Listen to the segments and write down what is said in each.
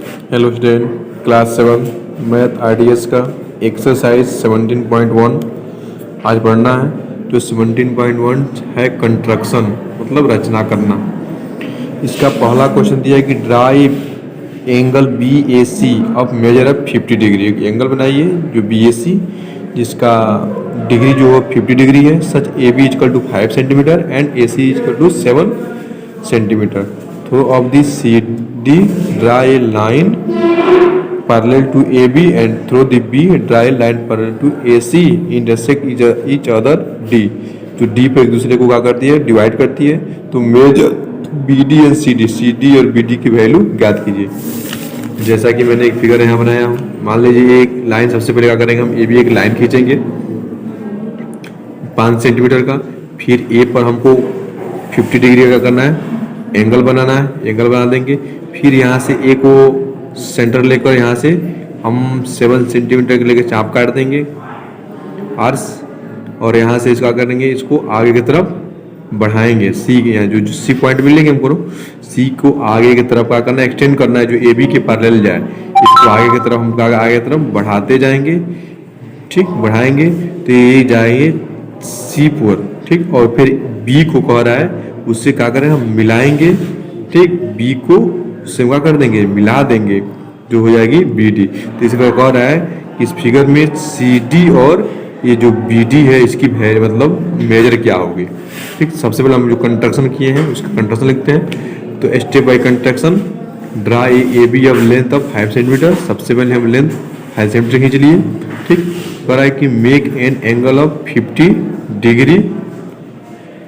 Hello student, class 7 math RDS का exercise 17.1 आज पढ़ना है। जो 17.1 है कंस्ट्रक्शन मतलब रचना करना। इसका पहला क्वेश्चन दिया है कि draw angle B A C of measure of 50 degree. एक एंगल बनाइए जो बी ए सी जिसका डिग्री जो है 50 डिग्री है। Such A B is equal to 5 centimetre and A C is equal to 7 centimetre. Through of the C D draw line parallel to AB and through the B dry line parallel to AC intersect each other D। जो D पे एक दूसरे को क्या करती है, divide करती है। तो मेजर BD एंड CD और BD की वैल्यू ज्ञात कीजिए। जैसा कि मैंने एक फिगर यहाँ बनाया हूँ, मान लीजिए एक लाइन सबसे पहले क्या करेंगे हम AB एक लाइन खींचेंगे 5 सेंटीमीटर का। फिर A पर हमको 50 डिग्री का करना है, एंगल बनाना है, एंगल बना देंगे। फिर यहाँ से A को सेंटर लेकर यहाँ से हम 7 सेंटीमीटर के लेकर चाप काट देंगे आर्स, और यहाँ से इसका करेंगे, इसको आगे की तरफ बढ़ाएंगे। सी के यहाँ जो सी पॉइंट मिलेंगे हमको, सी को आगे की तरफ क्या करना है, एक्सटेंड करना है, जो ए बी के पैरेलल जाए। इसको आगे की तरफ हम आगे की तरफ बढ़ाते जाएंगे, ठीक, बढ़ाएंगे तो ये जाएंगे सी पर, ठीक। और फिर बी को कह रहा है उससे क्या करें हम मिलाएंगे, ठीक, बी को उससे क्या कर देंगे, मिला देंगे, जो हो जाएगी बी डी। तो इसका कह रहा है इस फिगर में सी डी और ये जो बी डी है इसकी मतलब मेजर क्या होगी, ठीक। सबसे पहले हम जो कंस्ट्रक्शन किए हैं उसका कंस्ट्रक्शन लिखते हैं। तो step by construction, draw A B of length of 5 centimetre. सबसे पहले हम लेंथ 5 सेंटीमीटर खींच लिए, ठीक। कह रहा है कि make an angle of 50 degree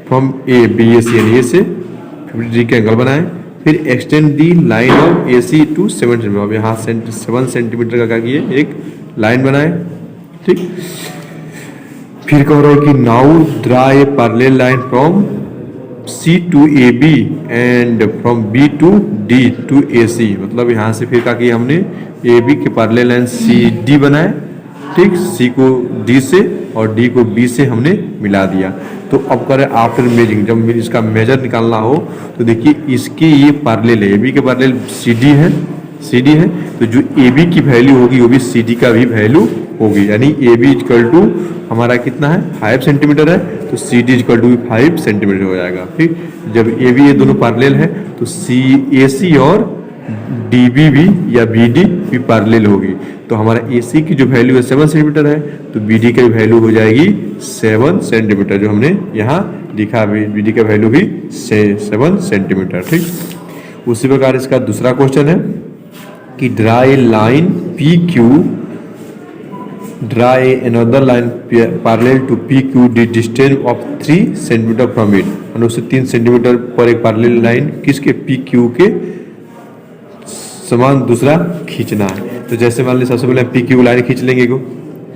from A B A C and A से 50 डिग्री का एंगल बनाए। फिर extend the line of A C to 7 centimetre. अब यहाँ 7 सेंटीमीटर का क्या किए, एक लाइन बनाए, ठीक। फिर कह रहा है कि now draw a parallel line from C to A B and from B to D to A C. मतलब यहाँ से फिर क्या किया हमने, ए बी के पैरेलल लाइन सी डी बनाए, ठीक। सी को डी से और डी को बी से हमने मिला दिया। तो अब करें आफ्टर मेजरिंग, जब इसका मेजर निकालना हो तो देखिए इसके ये पैरेलल है, ए बी के पैरेलल सी डी है, तो जो ए बी की वैल्यू होगी वो भी सी डी का भी वैल्यू होगी। यानी ए बी इजकल टू हमारा कितना है 5 सेंटीमीटर है, तो C D equal to 5 centimetre हो जाएगा, ठीक। जब ए बी ये दोनों पैरेलल है तो सी ए सी और डी बी भी या बी डी भी पैरेलल होगी। तो हमारा ए सी की जो वैल्यू है 7 सेंटीमीटर है, तो बी डी की वैल्यू हो जाएगी 7 सेंटीमीटर, जो हमने यहाँ लिखा। बी डी का वैल्यू भी 7 सेंटीमीटर, ठीक। उसी प्रकार इसका दूसरा क्वेश्चन है कि draw line P Q, draw another line parallel to P Q the distance of 3 centimetre from it. और उससे 3 सेंटीमीटर पर एक पैरेलल लाइन किसके, पी क्यू के समान दूसरा खींचना है। तो जैसे मान लीजिए सबसे पहले पी क्यू लाइन खींच लेंगे, को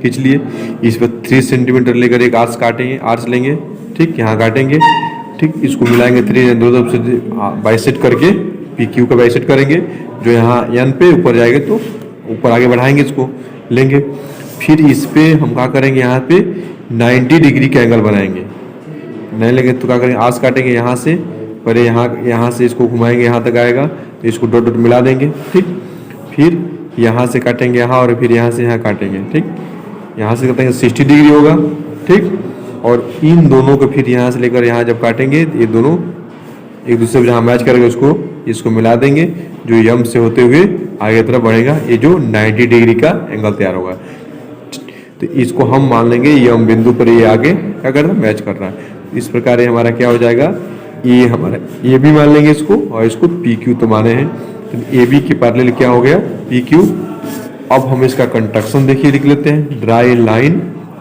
खींच लिए, इस पर 3 सेंटीमीटर लेकर एक आर्स काटेंगे, आर्स लेंगे, ठीक, यहाँ काटेंगे, ठीक। इसको मिलाएंगे 3 दो तरफ से बाइसेट करके पी क्यू का बाइसेट करेंगे, जो यहाँ एन पे ऊपर जाएंगे तो ऊपर आगे बढ़ाएंगे, इसको लेंगे। फिर इस पे हम क्या करेंगे, यहाँ पे 90 डिग्री का एंगल बनाएंगे। नहीं लेंगे तो क्या करेंगे, आर्स काटेंगे यहाँ से, पहले यहाँ से इसको घुमाएंगे, यहाँ तक आएगा, तो इसको डॉट डॉट मिला देंगे, ठीक। फिर यहाँ से काटेंगे यहाँ, और फिर यहाँ से यहाँ काटेंगे, ठीक। यहाँ से काटेंगे 60 डिग्री होगा, ठीक। और इन दोनों को फिर यहाँ से लेकर यहाँ जब काटेंगे तो ये दोनों एक दूसरे को जहाँ मैच करेंगे इसको मिला देंगे, जो यम से होते हुए आगे तरफ बढ़ेगा, ये जो 90 डिग्री का एंगल तैयार होगा। तो इसको हम मान लेंगे यम बिंदु पर ये आगे क्या कर रहा है, मैच कर रहा है। इस प्रकार ये हमारा क्या हो जाएगा, ये हमारा ए बी मान लेंगे इसको, और इसको पी क्यू तो माने हैं। तो ए बी के पैरेलल क्या हो गया, पी क्यू। अब हम इसका कंस्ट्रक्शन देखिए लिख लेते हैं। Draw line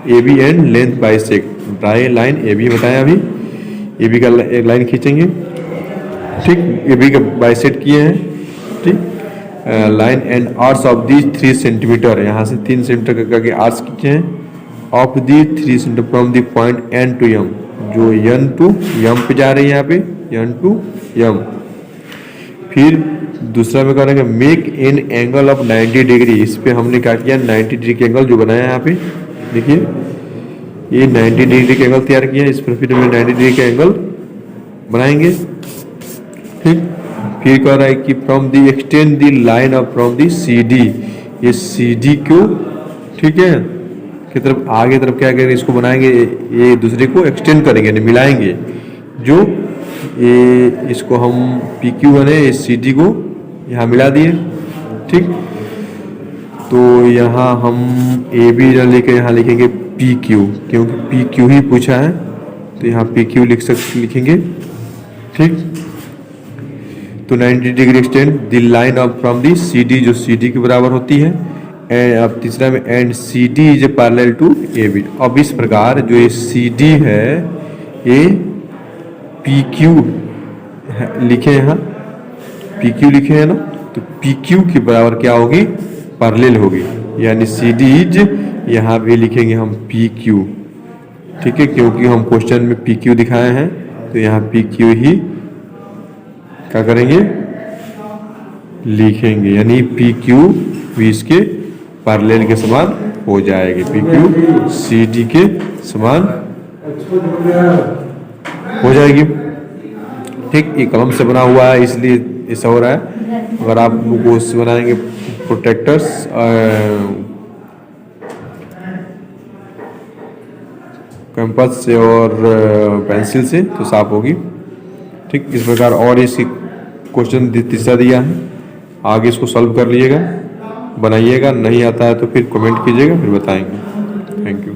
A B and length bisect. Draw line A B बताया अभी, ए बी का एक लाइन खींचेंगे, ठीक, ए बी का बाइसेक्ट किए हैं, ठीक। Line and arcs of the 3 centimetre, यहाँ से 3 सेंटीमीटर करके आर्स खींचे हैं of the 3 centimetre from the point N to M, जो एन टू यम पे जा रही है, यहाँ पे एन टू यम। फिर दूसरा में करेंगे make an angle of 90 degree. इस पे हमने क्या किया, 90 डिग्री के एंगल जो बनाया यहाँ पे देखिए, ये 90 डिग्री के एंगल तैयार किया। इस पर फिर हमें 90 डिग्री के एंगल बनाएंगे, ठीक। फिर कह रहा है कि from the extend the line of from the C D, ये सी डी को ठीक है की तरफ आगे तरफ क्या करेंगे, इसको बनाएंगे, ये दूसरे को एक्सटेंड करेंगे यानी मिलाएंगे, जो ये इसको हम पी क्यू बने इस सी डी को यहाँ मिला दिए। ठीक, तो यहाँ हम ए बी लेकर यहाँ लिखेंगे पी क्यू, क्योंकि पी क्यू ही पूछा है तो यहाँ पी क्यू लिखेंगे। ठीक, तो 90 degree extend the line of from the C D, जो सी डी के बराबर होती है, एंड अब तीसरा में and C D is a parallel to A B. अब इस प्रकार जो ये सी डी है ये पी क्यू लिखे यहाँ पी क्यू लिखे हैं ना, तो पी क्यू के बराबर क्या होगी, पैरेलल होगी, यानी सी डी इज यहाँ भी लिखेंगे हम पी क्यू। ठीक है, क्योंकि हम क्वेश्चन में पी क्यू दिखाए हैं तो यहाँ पी क्यू ही क्या करेंगे, लिखेंगे, यानी पी क्यू भी इसके पैरेलल के समान हो जाएगी, पी क्यू सी डी के समान हो जाएगी। ठीक, ये कलम से बना हुआ है इसलिए ऐसा हो रहा है। अगर आप लोग उससे बनाएंगे प्रोटेक्टर्स कंपास से और पेंसिल से तो साफ होगी। ठीक, इस प्रकार और इसी क्वेश्चन तीसरा दिया है, आगे इसको सॉल्व कर लीजिएगा, बनाइएगा, नहीं आता है तो फिर कमेंट कीजिएगा, फिर बताएंगे। Thank you.